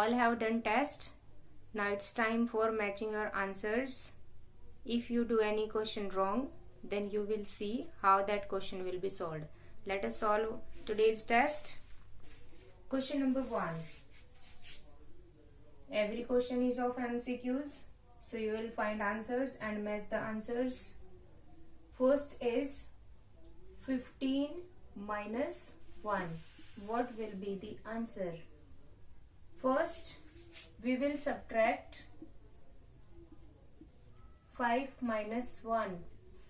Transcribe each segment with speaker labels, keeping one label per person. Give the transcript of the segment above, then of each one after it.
Speaker 1: all have done test. Now it's time for matching your answers. If you do any question wrong, then you will see how that question will be solved. Let us solve today's test. Question number 1. Every question is of MCQs, so you will find answers and match the answers. First is 15 minus 1. What will be the answer? First, we will subtract 5 minus 1,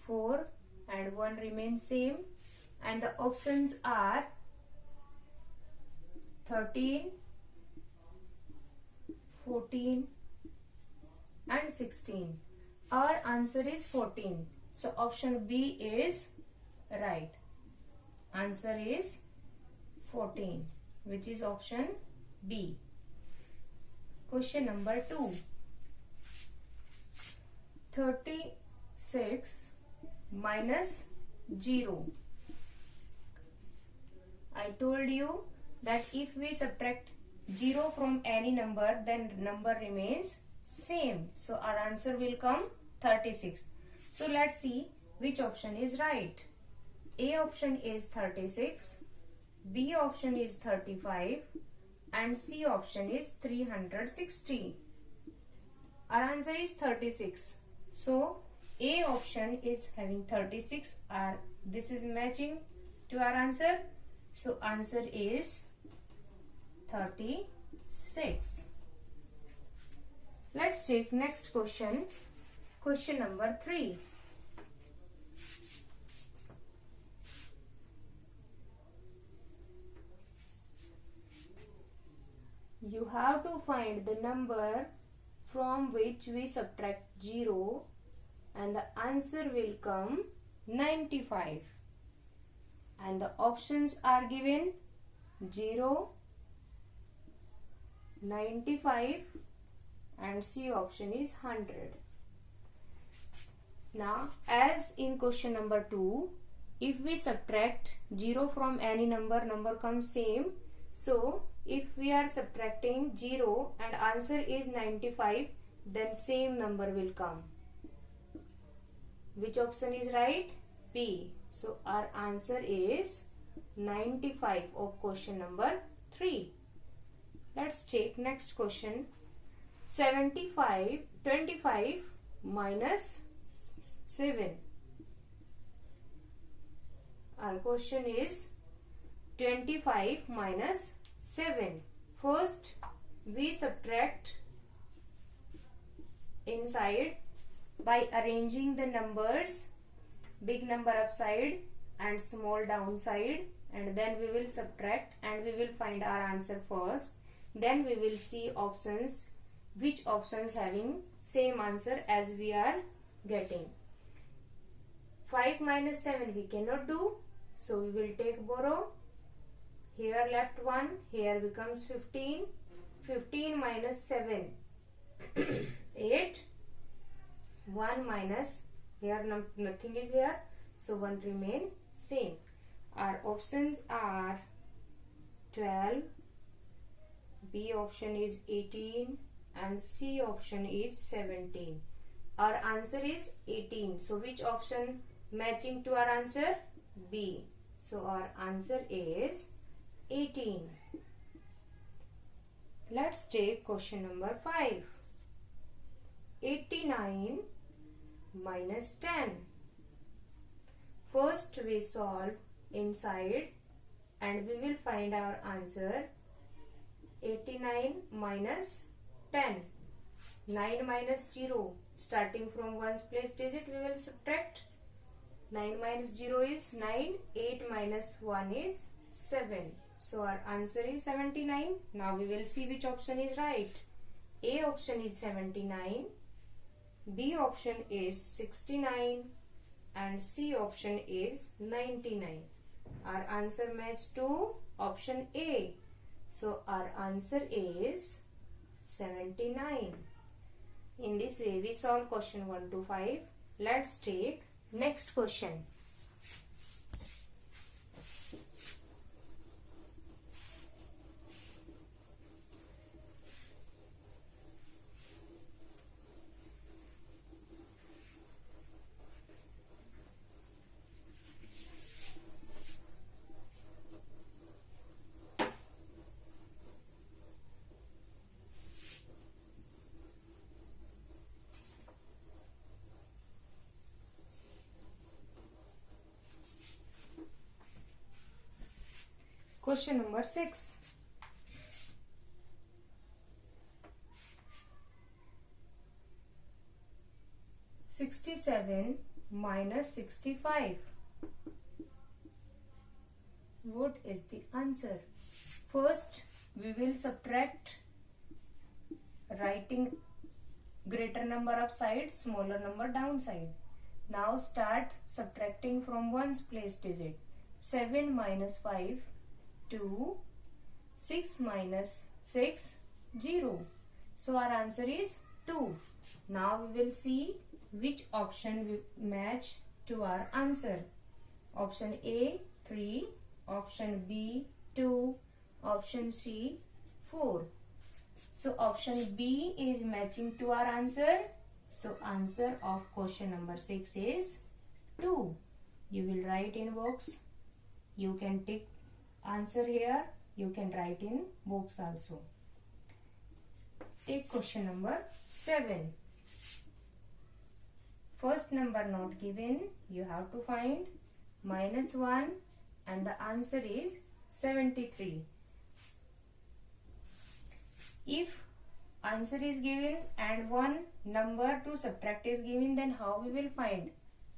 Speaker 1: 4, and 1 remains same, and the options are 13, 14 and 16. Our answer is 14. So option B is right. Answer is 14, which is option B. Question number 2. 36 minus 0. I told you that if we subtract 0 from any number, then number remains same. So our answer will come 36. So let's see which option is right. A option is 36, B option is 35, and C option is 360. Our answer is 36. So A option is having 36. This is matching to our answer. So answer is 36. Let's take next question. Question number 3. You have to find the number from which we subtract 0 and the answer will come 95. And the options are given 0, 95 and C option is 100. Now, as in question number 2, if we subtract 0 from any number, number comes same. So, if we are subtracting 0 and answer is 95, then same number will come. Which option is right? B. So, our answer is 95 of question number 3. Let's take next question. 25 minus 7. Our question is 25 minus 7. First, we subtract inside by arranging the numbers, big number upside and small downside, and then we will subtract and we will find our answer first. Then we will see options, which options having same answer as we are getting. 5 minus 7 we cannot do, so we will take borrow. Here left 1, here becomes 15. 15 minus 7, 8. 1 minus, here nothing is here, so 1 remain same. Our options are 12, B option is 18 and C option is 17. Our answer is 18. So which option matching to our answer? B. So our answer is 18. Let's take question number 5. 89 minus 10. First we solve inside and we will find our answer. 89 minus 10. 9 minus 0. Starting from 1's place digit we will subtract. 9 minus 0 is 9. 8 minus 1 is 7. So our answer is 79. Now we will see which option is right. A option is 79. B option is 69 and C option is 99. Our answer matches to option A. So our answer is 79. In this way we solve question 1 to 5. Let's take next question. question number 6. (67 minus 65). What is the answer? First, we will subtract, writing greater number upside, smaller number downside. Now start subtracting from ones place digit. 7 minus 5, 2. 6 minus 6, 0. So our answer is 2. Now we will see which option will match to our answer. Option A 3, option B 2, option C 4. So option B is matching to our answer. So answer of question number 6 is 2. You will write in box. You can tick answer here. You can write in box also. Take question number 7. First number not given. You have to find -1 and the answer is 73. If answer is given and one number to subtract is given, then how we will find?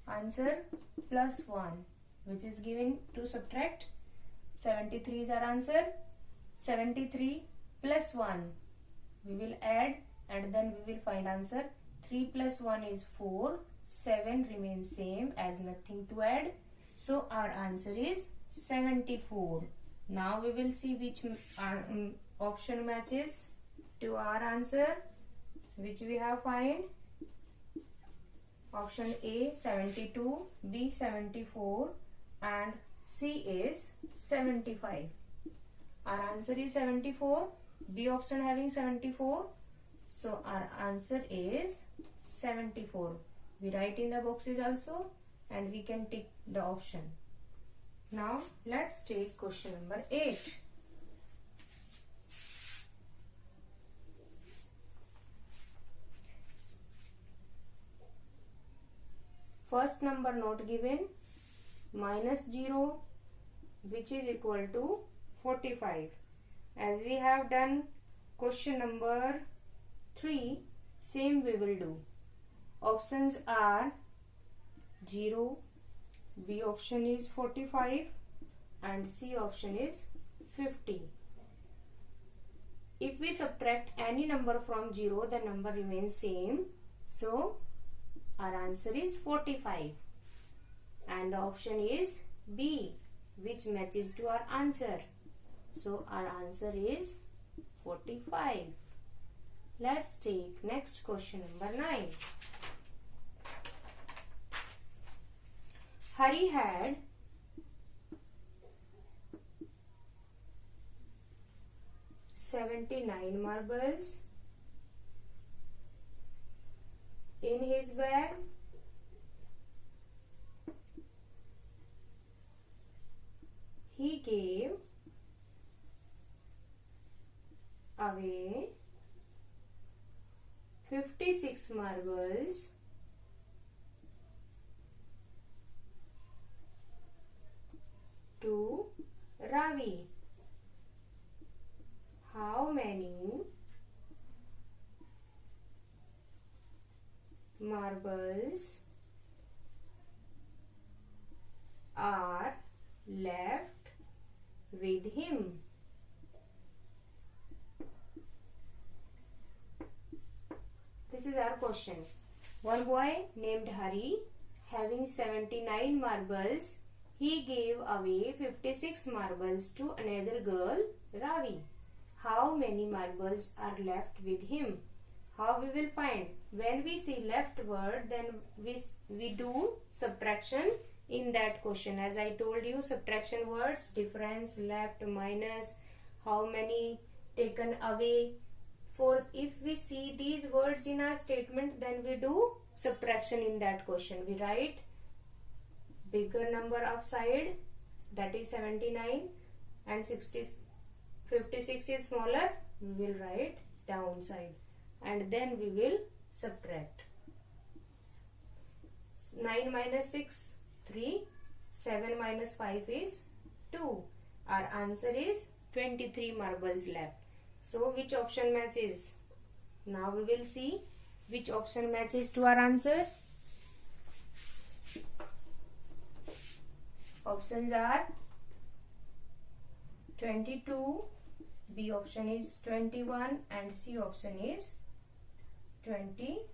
Speaker 1: Answer +1, which is given to subtract. 73 is our answer. 73 plus 1 we will add and then we will find answer. 3 plus 1 is 4. 7 remains same as nothing to add. So our answer is 74. Now we will see which option matches to our answer, which we have find. Option A 72, B 74 and C is 75. Our answer is 74. B option having 74. So our answer is 74. We write in the boxes also and we can tick the option. Now let's take question number 8. First number not given, -0, which is equal to 45. As we have done question number 3, same we will do. Options are 0, B option is 45 and C option is 50. If we subtract any number from 0, the number remains same. So our answer is 45 and the option is B, which matches to our answer. So our answer is 45. Let's take next question number 9. Hari had $79 marbles in his bag. He gave away 56 marbles to Ravi. How many marbles are left with him? This is our question. One boy named Hari having 79 marbles, he gave away 56 marbles to another girl, Ravi. How many marbles are left with him? How we will find? When we see left word, then we do subtraction in that question. As I told you, subtraction words, difference, left, minus, how many taken away. For if we see these words in our statement, then we do subtraction in that question. We write bigger number upside, that is 79, and 56 is smaller, we will write downside and then we will subtract. 9 minus 6, 3. 7 minus 5 is 2. Our answer is 23 marbles left. So which option matches? Now we will see which option matches to our answer. Options are 22, B option is 21 and C option is 23.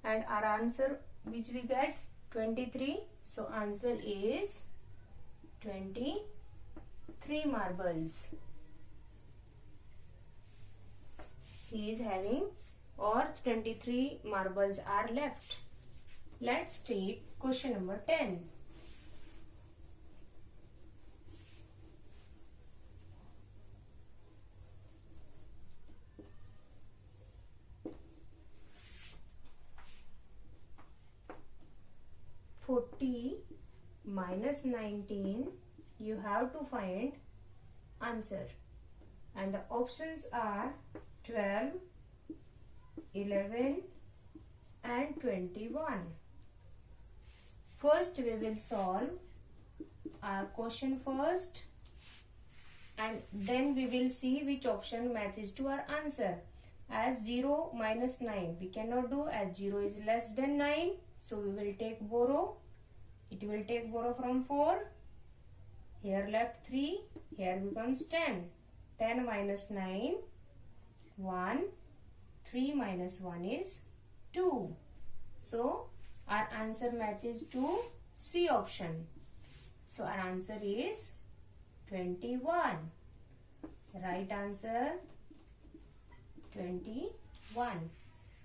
Speaker 1: And our answer which we get 23. So answer is 23 marbles. He is having, or 23 marbles are left. Let's take question number 10. minus 19, you have to find answer, and the options are 12, 11 and 21. First we will solve our question first, and then we will see which option matches to our answer. As 0 minus 9 we cannot do, as 0 is less than 9, so we will take borrow. It will take borrow from 4. Here left 3. Here becomes 10. 10 minus 9, 1. 3 minus 1 is 2. So our answer matches to C option. So our answer is 21. Right answer 21.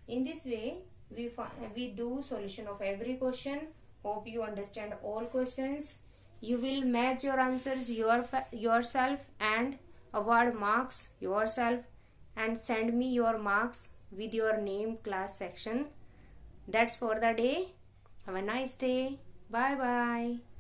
Speaker 1: In this way we do solution of every question. Hope you understand all questions. You will match your answers yourself and award marks yourself, and send me your marks with your name, class, section. That's for the day. Have a nice day. Bye bye.